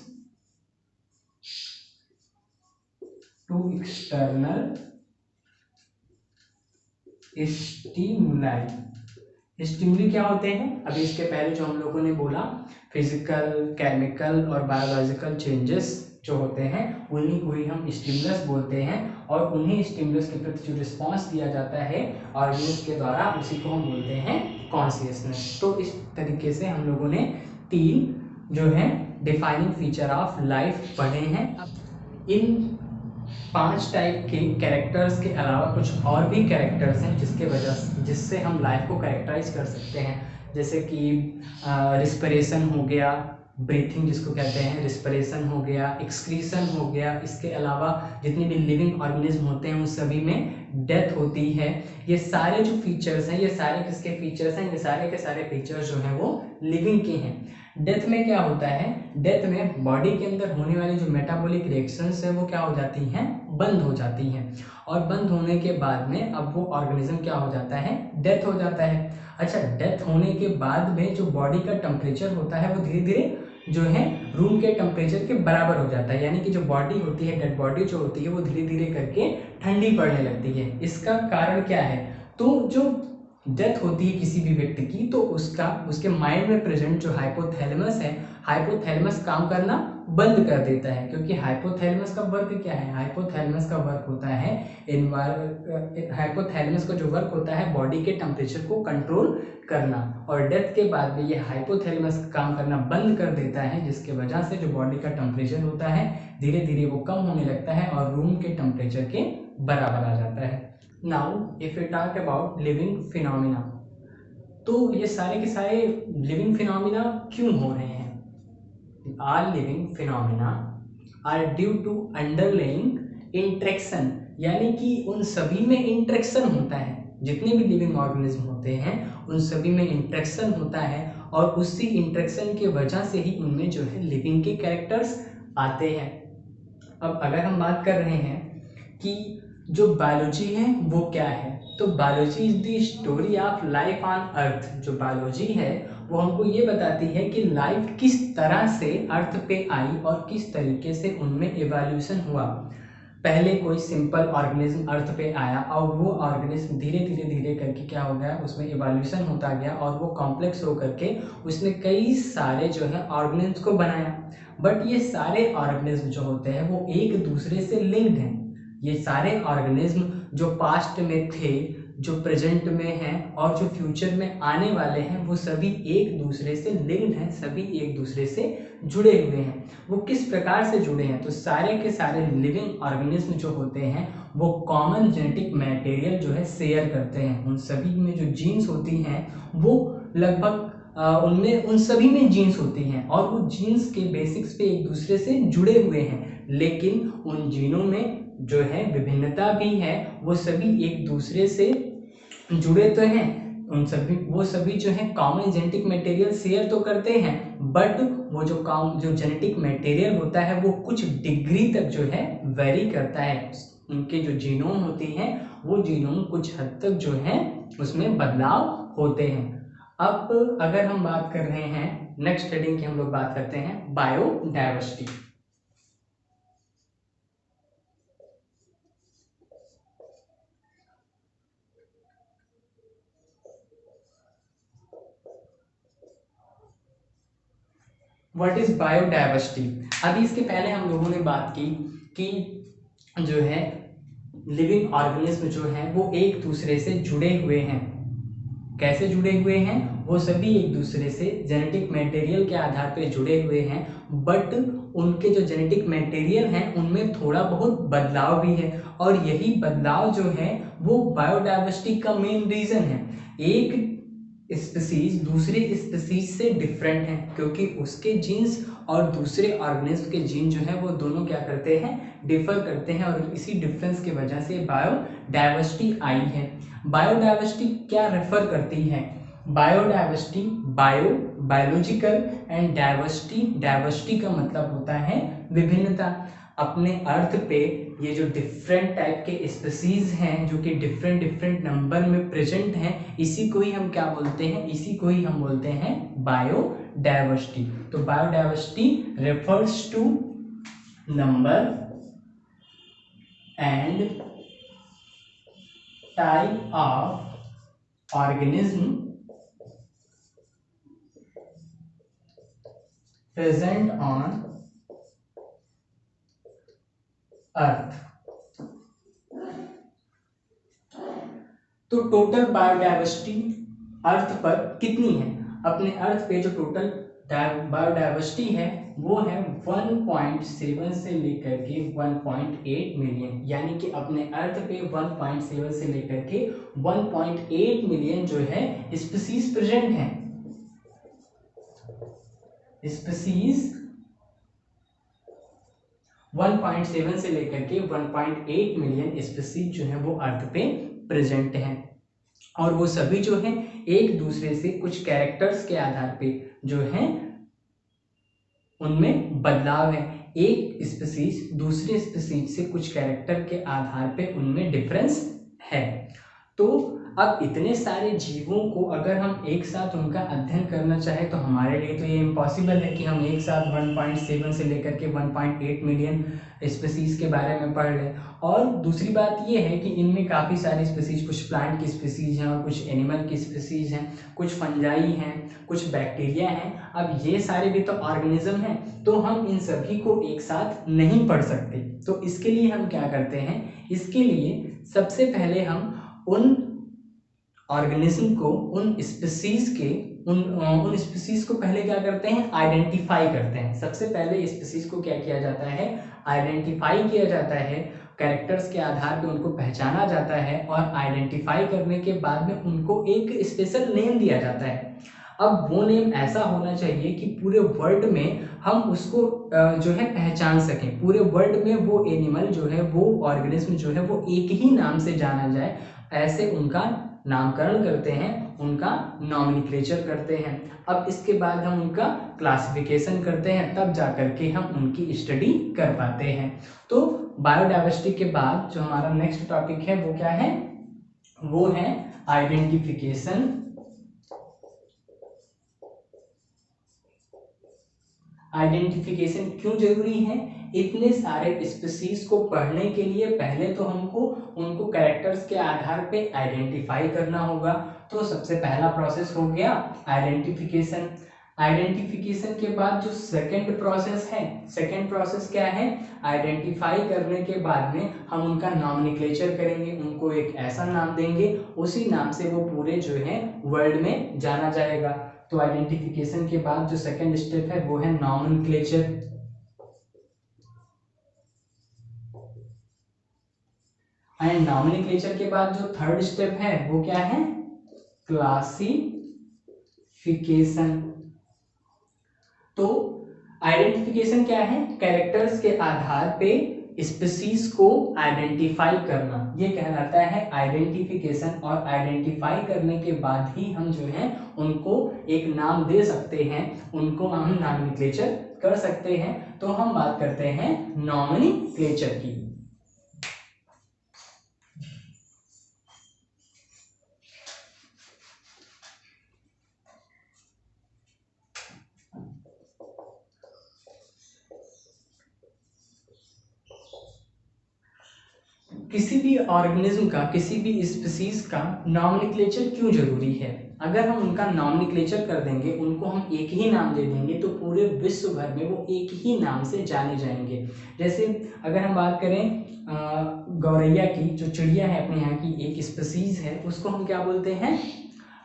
to external stimuli. Stimuli क्या होते हैं, अभी इसके पहले जो हम लोगों ने बोला फिजिकल, केमिकल और बायोलॉजिकल चेंजेस जो होते हैं उन्हीं को ही हम स्टिमुलस बोलते हैं, और उन्हीं स्टिमुलस के प्रति जो रिस्पांस दिया जाता है ऑर्गेनिज्म के द्वारा उसी को हम बोलते हैं कॉन्शियसनेस। तो इस तरीके से हम लोगों ने 3 जो है डिफाइनिंग फीचर ऑफ लाइफ पढ़े हैं। इन 5 टाइप के कैरेक्टर्स के अलावा कुछ और भी कैरेक्टर्स हैं जिससे हम लाइफ को कैरेक्टराइज कर सकते हैं, जैसे कि रिस्पिरेशन हो गया, ब्रीथिंग जिसको कहते हैं, रिस्पिरेशन हो गया, एक्सक्रीशन हो गया। इसके अलावा जितने भी लिविंग ऑर्गेनिज्म होते हैं उन सभी में डेथ होती है। ये सारे जो फीचर्स हैं ये सारे किसके फीचर्स हैं, ये सारे के सारे फीचर्स जो हैं वो लिविंग के हैं। डेथ में क्या होता है, डेथ में बॉडी के अंदर होने वाली जो मेटाबॉलिक रिएक्शंस है वो क्या हो जाती हैं, बंद हो जाती हैं, और बंद होने के बाद में अब वो ऑर्गेनिज्म क्या हो जाता है, डेथ हो जाता है। अच्छा, डेथ होने के बाद में जो बॉडी का टेम्परेचर होता है वो धीरे धीरे जो है रूम के टेम्परेचर के बराबर हो जाता है, यानी कि जो बॉडी होती है, डेड बॉडी जो होती है वो धीरे धीरे करके ठंडी पड़ने लगती है। इसका कारण क्या है, तो जो डेथ होती है किसी भी व्यक्ति की तो उसके माइंड में प्रेजेंट जो हाइपोथैलेमस है, हाइपोथैलेमस काम करना बंद कर देता है, क्योंकि हाइपोथैलेमस का वर्क क्या है, हाइपोथैलेमस का वर्क होता है हाइपोथैलेमस का जो वर्क होता है बॉडी के टेम्परेचर को कंट्रोल करना, और डेथ के बाद में ये हाइपोथैलेमस काम करना बंद कर देता है, जिसके वजह से जो बॉडी का टेम्परेचर होता है धीरे धीरे वो कम होने लगता है और रूम के टेम्परेचर के बराबर आ जाता है। Now if you talk about living phenomena, तो ये सारे के सारे लिविंग फिनोमिना क्यों हो रहे हैं? Are living phenomena are due to underlying interaction, यानी कि उन सभी में इंटरेक्शन होता है, जितने भी लिविंग ऑर्गेनिज्म होते हैं उन सभी में इंटरेक्शन होता है, और उसी इंटरेक्शन के वजह से ही उनमें जो है लिविंग के कैरेक्टर्स आते हैं। अब अगर हम बात कर रहे हैं कि जो बायोलॉजी है वो क्या है, तो biology is the story of life on earth. जो बायोलॉजी है वो हमको ये बताती है कि लाइफ किस तरह से अर्थ पे आई और किस तरीके से उनमें एवोल्यूशन हुआ। पहले कोई सिंपल ऑर्गेनिज्म अर्थ पे आया और वो ऑर्गेनिज्म धीरे धीरे धीरे करके क्या हो गया, उसमें एवोल्यूशन होता गया और वो कॉम्प्लेक्स हो करके उसने कई सारे जो है ऑर्गेनिज्म को बनाया। बट ये सारे ऑर्गेनिज्म जो होते हैं वो एक दूसरे से लिंक्ड हैं। ये सारे ऑर्गेनिज्म जो पास्ट में थे, जो प्रेजेंट में हैं और जो फ्यूचर में आने वाले हैं, वो सभी एक दूसरे से लिंक्ड हैं, सभी एक दूसरे से जुड़े हुए हैं। वो किस प्रकार से जुड़े हैं, तो सारे के सारे लिविंग ऑर्गेनिज्म जो होते हैं वो कॉमन जेनेटिक मटेरियल जो है शेयर करते हैं। उन सभी में जो जीन्स होती हैं वो लगभग उनमें उन सभी में जीन्स होती हैं और वो जीन्स के बेसिक्स पे एक दूसरे से जुड़े हुए हैं, लेकिन उन जीनों में जो है विभिन्नता भी है। वो सभी एक दूसरे से जुड़े तो हैं, उन सभी वो सभी जो है कॉमन जेनेटिक मटेरियल शेयर तो करते हैं, बट वो जो जेनेटिक मटेरियल होता है वो कुछ डिग्री तक जो है वेरी करता है। उनके जो जीनोम होते हैं वो जीनोम कुछ हद तक जो है उसमें बदलाव होते हैं। अब अगर हम बात कर रहे हैं नेक्स्ट हेडिंग की, हम लोग बात करते हैं बायोडायवर्सिटी। What is biodiversity? अभी इसके पहले हम लोगों ने बात की कि जो है लिविंग ऑर्गेनिज्म जो है वो एक दूसरे से जुड़े हुए हैं। कैसे जुड़े हुए हैं? वो सभी एक दूसरे से जेनेटिक मटेरियल के आधार पर जुड़े हुए हैं, बट उनके जो जेनेटिक मटेरियल हैं उनमें थोड़ा बहुत बदलाव भी है, और यही बदलाव जो है वो बायोडायवर्सिटी का मेन रीजन है। एक स्पीसीज दूसरे स्पीसीज से डिफरेंट है, क्योंकि उसके जीन्स और दूसरे ऑर्गेनिज्म के जीन जो है वो दोनों क्या करते हैं, डिफर करते हैं, और इसी डिफरेंस की वजह से बायोडायवर्सिटी आई है। बायोडायवर्सिटी क्या रेफर करती है? बायोडायवर्सिटी बायोलॉजिकल एंड डायवर्सिटी का मतलब होता है विभिन्नता। अपने अर्थ पे ये जो डिफरेंट टाइप के स्पीसीज हैं जो कि डिफरेंट नंबर में प्रेजेंट हैं, इसी को ही हम क्या बोलते हैं, इसी को ही हम बोलते हैं बायोडायवर्सिटी। तो biodiversity refers to number and type of organism present on earth. तो टोटल बायोडायवर्सिटी अर्थ पर कितनी है? अपने अर्थ पे जो टोटल बायोडायवर्सिटी है वो है 1.7 से लेकर के 1.8 मिलियन, यानी कि अपने अर्थ पे 1.7 से लेकर के 1.8 मिलियन जो है स्पीसीज प्रेजेंट हैं। स्पीसीज 1.7 से लेकर के 1.8 मिलियन स्पीसीज जो है वो अर्थ पे प्रेजेंट हैं, और वो सभी जो हैं एक दूसरे से कुछ कैरेक्टर्स के आधार पे जो हैं उनमें बदलाव है। एक स्पीसीज दूसरे स्पीसीज से कुछ कैरेक्टर के आधार पे उनमें डिफरेंस है। तो अब इतने सारे जीवों को अगर हम एक साथ उनका अध्ययन करना चाहें तो हमारे लिए तो ये इम्पॉसिबल है कि हम एक साथ 1.7 से लेकर के 1.8 मिलियन स्पीसीज के बारे में पढ़ लें। और दूसरी बात ये है कि इनमें काफ़ी सारी स्पीसीज, कुछ प्लांट की स्पीसीज हैं और कुछ एनिमल की स्पीसीज हैं, कुछ फंजाई हैं, कुछ बैक्टीरिया हैं। अब ये सारे भी तो ऑर्गेनिज्म हैं, तो हम इन सभी को एक साथ नहीं पढ़ सकते। तो इसके लिए हम क्या करते हैं, इसके लिए सबसे पहले हम उन ऑर्गेनिज्म को, उन स्पीसीज के उन स्पीसीज को पहले क्या करते हैं, आइडेंटिफाई करते हैं। सबसे पहले स्पीसीज को क्या किया जाता है, आइडेंटिफाई किया जाता है, कैरेक्टर्स के आधार पे उनको पहचाना जाता है और आइडेंटिफाई करने के बाद में उनको एक स्पेशल नेम दिया जाता है। अब वो नेम ऐसा होना चाहिए कि पूरे वर्ल्ड में हम उसको जो है पहचान सकें, पूरे वर्ल्ड में वो एनिमल जो है, वो ऑर्गेनिज्म जो है वो एक ही नाम से जाना जाए, ऐसे उनका नामकरण करते हैं, उनका नॉमेनक्लेचर करते हैं। अब इसके बाद हम उनका क्लासिफिकेशन करते हैं, तब जा करके हम उनकी स्टडी कर पाते हैं। तो बायोडाइवर्सिटी के बाद जो हमारा नेक्स्ट टॉपिक है वो क्या है, वो है आइडेंटिफिकेशन। आइडेंटिफिकेशन क्यों जरूरी है, इतने सारे स्पीसीज को पढ़ने के लिए पहले तो हमको उनको कैरेक्टर्स के आधार पे आइडेंटिफाई करना होगा। तो सबसे पहला प्रोसेस हो गया आइडेंटिफिकेशन। आइडेंटिफिकेशन के बाद जो सेकंड प्रोसेस है, सेकंड प्रोसेस क्या है, आइडेंटिफाई करने के बाद में हम उनका नॉमेनक्लेचर करेंगे, उनको एक ऐसा नाम देंगे, उसी नाम से वो पूरे जो है वर्ल्ड में जाना जाएगा। तो आइडेंटिफिकेशन के बाद जो सेकंड स्टेप है वो है नॉमेनक्लेचर। एंड नॉमेनक्लेचर के बाद जो थर्ड स्टेप है वो क्या है, क्लासिफिकेशन। तो आइडेंटिफिकेशन क्या है, कैरेक्टर्स के आधार पे स्पीसीज को आइडेंटिफाई करना, ये कहलाता है आइडेंटिफिकेशन। और आइडेंटिफाई करने के बाद ही हम जो है उनको एक नाम दे सकते हैं, उनको हम नॉमेनक्लेचर कर सकते हैं। तो हम बात करते हैं नॉमेनक्लेचर की। किसी भी ऑर्गेनिज्म का, किसी भी स्पीसीज का नॉमेनक्लेचर क्यों जरूरी है, अगर हम उनका नॉमेनक्लेचर कर देंगे, उनको हम एक ही नाम दे देंगे, तो पूरे विश्व भर में वो एक ही नाम से जाने जाएंगे। जैसे अगर हम बात करें गौरैया की, जो चिड़िया है अपने यहाँ की एक स्पीसीज है, उसको हम क्या बोलते हैं,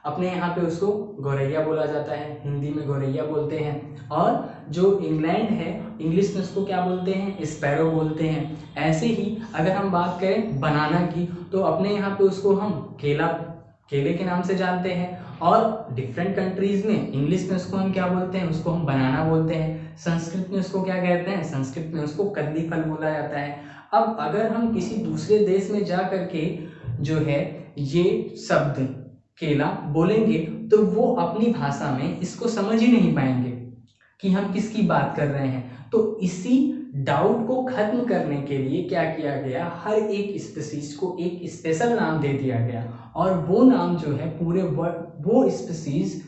अपने यहाँ पे उसको गौरैया बोला जाता है, हिंदी में गौरैया बोलते हैं। और जो इंग्लैंड है, इंग्लिश में उसको क्या बोलते हैं, स्पैरो बोलते हैं। ऐसे ही अगर हम बात करें बनाना की, तो अपने यहाँ पे उसको हम केले के नाम से जानते हैं। और डिफरेंट कंट्रीज में इंग्लिश में उसको हम क्या बोलते हैं, उसको हम बनाना बोलते हैं। संस्कृत में उसको क्या कहते हैं, संस्कृत में उसको कदली फल बोला जाता है। अब अगर हम किसी दूसरे देश में जा करके जो है ये शब्द केला बोलेंगे, तो वो अपनी भाषा में इसको समझ ही नहीं पाएंगे कि हम किसकी बात कर रहे हैं। तो इसी डाउट को खत्म करने के लिए क्या किया गया, हर एक स्पीसीज को एक स्पेशल नाम दे दिया गया, और वो नाम जो है पूरे वर्ल्ड, वो स्पीसीज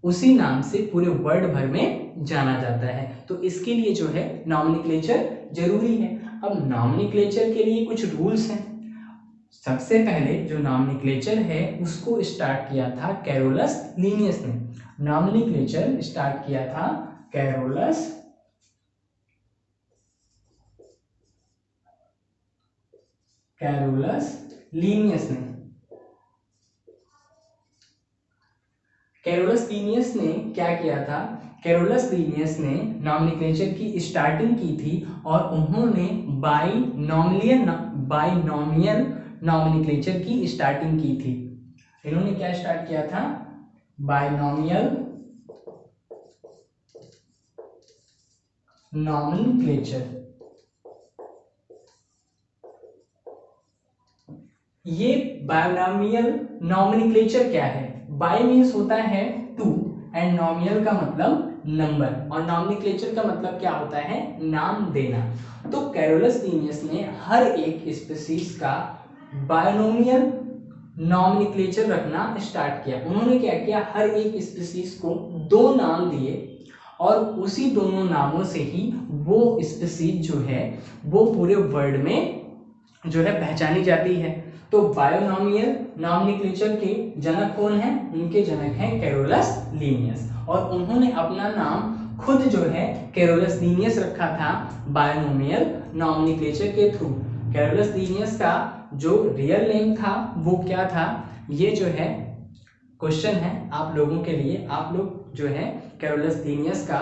उसी नाम से पूरे वर्ल्ड भर में जाना जाता है। तो इसके लिए जो है नॉमेनक्लेचर जरूरी है। अब नॉमेनक्लेचर के लिए कुछ रूल्स हैं। सबसे पहले जो नॉमेनक्लेचर है उसको स्टार्ट किया था कैरोलस लीनियस ने। नॉमेनक्लेचर स्टार्ट किया था कैरोलस लीनियस ने। कैरोलस लीनियस ने क्या किया था, कैरोलस लीनियस ने नॉमेनक्लेचर की स्टार्टिंग की थी, और उन्होंने बाइनॉमियल नॉमेनक्लेचर की स्टार्टिंग की थी। इन्होंने क्या स्टार्ट किया था, बाइनॉमियल नॉमेनक्लेचर। ये बाइनॉमियल नॉमेनक्लेचर क्या है, बाई मीन्स होता है टू, एंड नॉमियल का मतलब नंबर, और नॉमेनक्लेचर का मतलब क्या होता है, नाम देना। तो कैरोलस लीनियस ने हर एक स्पीसीज का बाइनोमियल नॉमिनिक्लेचर रखना स्टार्ट किया। उन्होंने क्या किया, हर एक स्पीसीज को 2 नाम दिए और उसी दोनों नामों से ही वो स्पीसीज जो है वो पूरे वर्ल्ड में जो है पहचानी जाती है। तो बायोनॉमियल नॉमिनिक्लेचर के जनक कौन है, उनके जनक हैं कैरोलस लीनियस, और उन्होंने अपना नाम खुद जो है कैरोलस लीनियस रखा था बायोनॉमियल नॉमिनिक्लेचर के थ्रू। कैरोलस लीनियस का जो रियल नेम था वो क्या था, ये जो है क्वेश्चन है आप लोगों के लिए। आप लोग जो है कैरोलस लीनियस का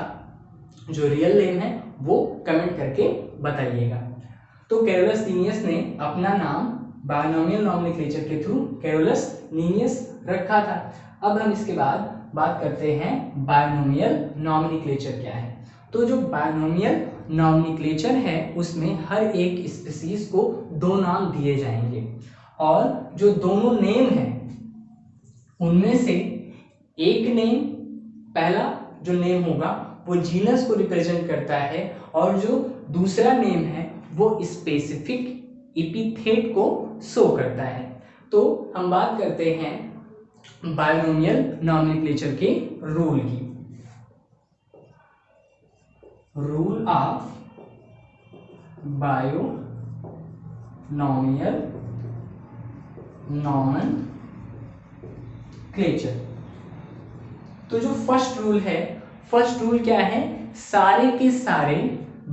जो रियल नेम है वो कमेंट करके बताइएगा। तो कैरोलस लीनियस ने अपना नाम बायोनॉमियल नॉमिनिक्लेचर के थ्रू कैरोलस लीनियस रखा था। अब हम इसके बाद बात करते हैं बायोनॉमियल नॉमिनिक्लेचर क्या है। तो जो बायोनॉमियल नॉमिनिक्लेचर है उसमें हर एक स्पीसीज को 2 नाम दिए जाएंगे, और जो दोनों नेम हैं उनमें से एक नेम, पहला जो नेम होगा वो जीनस को रिप्रेजेंट करता है, और जो दूसरा नेम है वो स्पेसिफिक एपिथेट को शो करता है। तो हम बात करते हैं बायोनॉमियल नॉमिनिक्लेचर के रूल की। Rule of binomial nomenclature. तो जो फर्स्ट रूल है, फर्स्ट रूल क्या है, सारे के सारे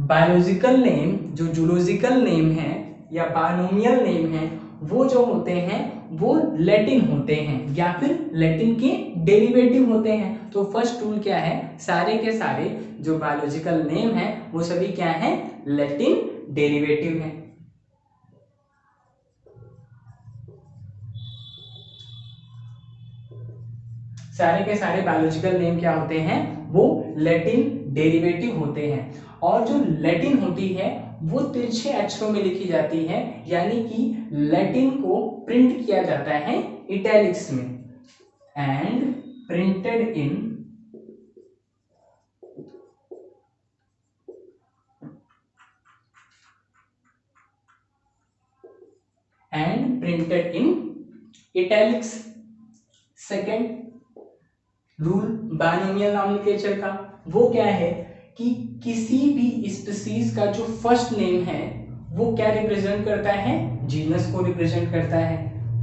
बायोलॉजिकल नेम जो जूलॉजिकल नेम है या बायोनॉमियल नेम है वो जो होते हैं वो लैटिन होते हैं या फिर लैटिन के डेरिवेटिव होते हैं। तो फर्स्ट रूल क्या है, सारे के सारे जो बायोलॉजिकल नेम है वो सभी क्या है, लैटिन डेरिवेटिव हैं। सारे के सारे बायोलॉजिकल नेम क्या होते हैं, वो लैटिन डेरिवेटिव होते हैं, और जो लैटिन होती है वो तिरछे अक्षरों में लिखी जाती है, यानी कि लैटिन को प्रिंट किया जाता है इटैलिक्स में, and printed in italics. Second rule binomial nomenclature का वो क्या है कि किसी भी स्पीसीज का जो फर्स्ट नेम है वो क्या रिप्रेजेंट करता है, जीनस को रिप्रेजेंट करता है।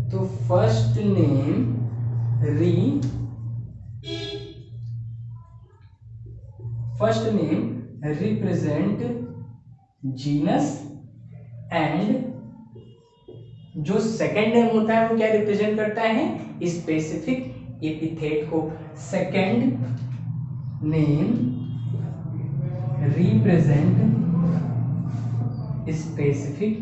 तो first name represent genus, and जो सेकेंड नेम होता है वो क्या रिप्रेजेंट करता है, स्पेसिफिक एपिथेट को। Second name represent specific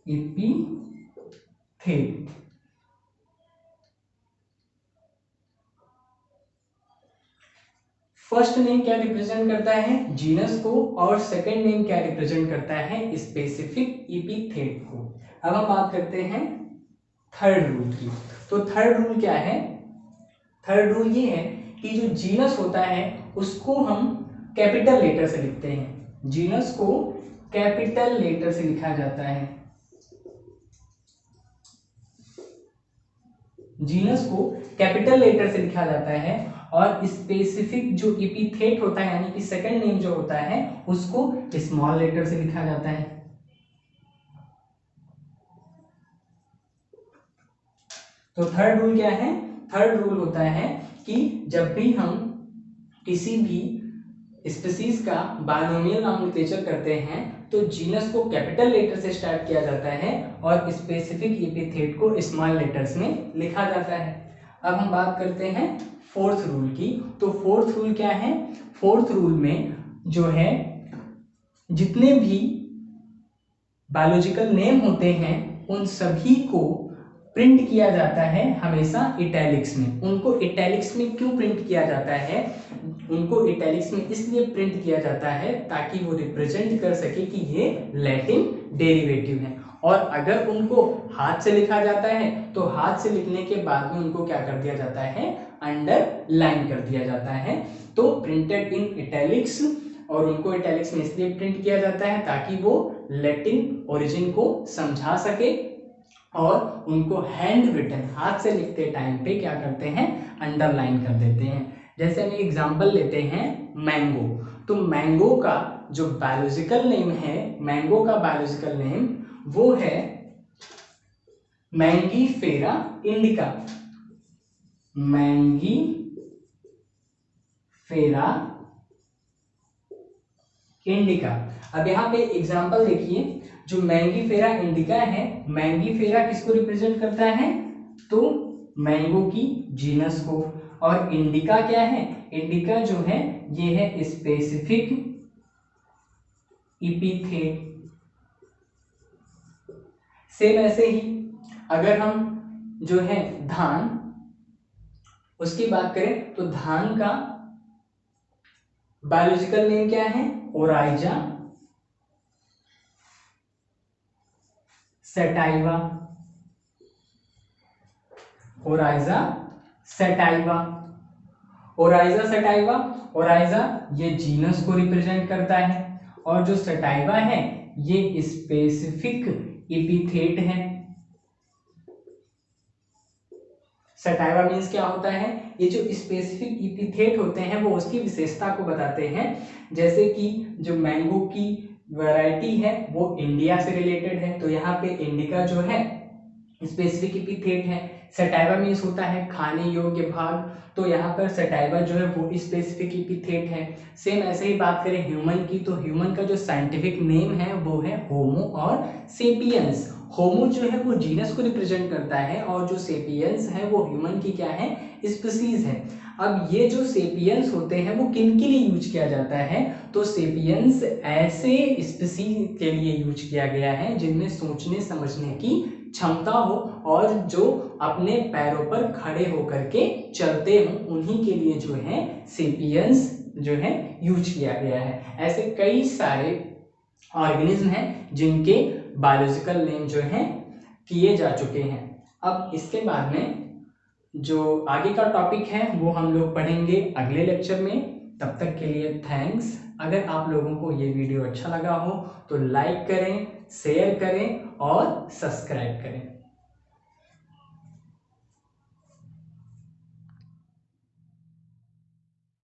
epithet. First name क्या रिप्रेजेंट करता है, जीनस को, और सेकंड नेम क्या रिप्रेजेंट करता है, स्पेसिफिक एपिथेट को। अब हम बात करते हैं थर्ड रूल की। तो थर्ड रूल क्या है, थर्ड रूल ये है कि जो जीनस होता है उसको हम कैपिटल लेटर से लिखते हैं, जीनस को कैपिटल लेटर से लिखा जाता है, जीनस को कैपिटल लेटर से लिखा जाता है, और स्पेसिफिक जो एपिथेट होता है यानी कि सेकंड नेम जो होता है उसको स्मॉल लेटर से लिखा जाता है। तो थर्ड रूल क्या है, थर्ड रूल होता है कि जब भी हम किसी भी स्पीसीज का बायोनॉमियल नॉमिनिक्लेचर करते हैं तो जीनस को कैपिटल लेटर से स्टार्ट किया जाता है और स्पेसिफिक एपिथेट को स्मॉल लेटर्स में लिखा जाता है। अब हम बात करते हैं फोर्थ रूल की। तो फोर्थ रूल क्या है, फोर्थ रूल में जो है जितने भी बायोलॉजिकल नेम होते हैं उन सभी को प्रिंट किया जाता है हमेशा इटैलिक्स में। उनको इटैलिक्स में क्यों प्रिंट किया जाता है, उनको इटैलिक्स में इसलिए प्रिंट किया जाता है ताकि वो रिप्रेजेंट कर सके कि ये लैटिन डेरिवेटिव है। और अगर उनको हाथ से लिखा जाता है तो हाथ से लिखने के बाद में उनको क्या कर दिया जाता है, अंडरलाइन कर दिया जाता है। तो प्रिंटेड इन इटैलिक्स, और उनको इटैलिक्स में इसलिए प्रिंट किया जाता है ताकि वो लैटिन ओरिजिन को समझा सके, और उनको हैंड रिटन, हाथ से लिखते टाइम पे क्या करते हैं, अंडरलाइन कर देते हैं। जैसे हम एग्जांपल लेते हैं मैंगो, तो मैंगो का जो बायोलॉजिकल नेम है, मैंगो का बायोलॉजिकल नेम वो है मैंगीफेरा इंडिका, मैंगीफेरा इंडिका। अब यहाँ पे एग्जांपल देखिए, जो मैंगीफेरा इंडिका है, मैंगीफेरा किसको रिप्रेजेंट करता है, तो मैंगो की जीनस को, और इंडिका क्या है, इंडिका जो है ये है स्पेसिफिक इपिथेट। सेम ऐसे ही अगर हम जो है धान, उसकी बात करें तो धान का बायोलॉजिकल नेम क्या है, Oryza sativa, Oryza sativa, Oryza sativa. Oryza ये जीनस को रिप्रेजेंट करता है, और जो सेटाइवा है ये स्पेसिफिक एपिथेट है। सेटाइवा मीन्स क्या होता है, ये जो स्पेसिफिक एपिथेट होते हैं वो उसकी विशेषता को बताते हैं। जैसे कि जो मैंगो की वैरायटी है वो इंडिया से रिलेटेड है, तो यहाँ पे इंडिका जो है स्पेसिफिक एपिथेट है। सेटाइवा मीन्स होता है खाने योग्य भाग, तो यहाँ पर सेटाइवा जो है वो स्पेसिफिक एपिथेट है। सेम ऐसे ही बात करें ह्यूमन की, तो ह्यूमन का जो साइंटिफिक नेम है वो है होमो और सेपियंस। होमो जो है वो जीनस को रिप्रेजेंट करता है, और जो सेपियंस है वो ह्यूमन की क्या है, स्पीसीज है। अब ये जो सेपियंस होते हैं वो किन के लिए यूज किया जाता है, तो सेपियंस ऐसे स्पीसीज के लिए यूज किया गया है जिनमें सोचने समझने की क्षमता हो, और जो अपने पैरों पर खड़े होकर के चलते हो, उन्हीं के लिए जो है सेपियंस जो है यूज किया गया है। ऐसे कई सारे ऑर्गेनिज्म हैं जिनके बायोलॉजिकल नेम जो है किए जा चुके हैं। अब इसके बाद में जो आगे का टॉपिक है वो हम लोग पढ़ेंगे अगले लेक्चर में। तब तक के लिए थैंक्स। अगर आप लोगों को ये वीडियो अच्छा लगा हो तो लाइक करें, शेयर करें और सब्सक्राइब करें।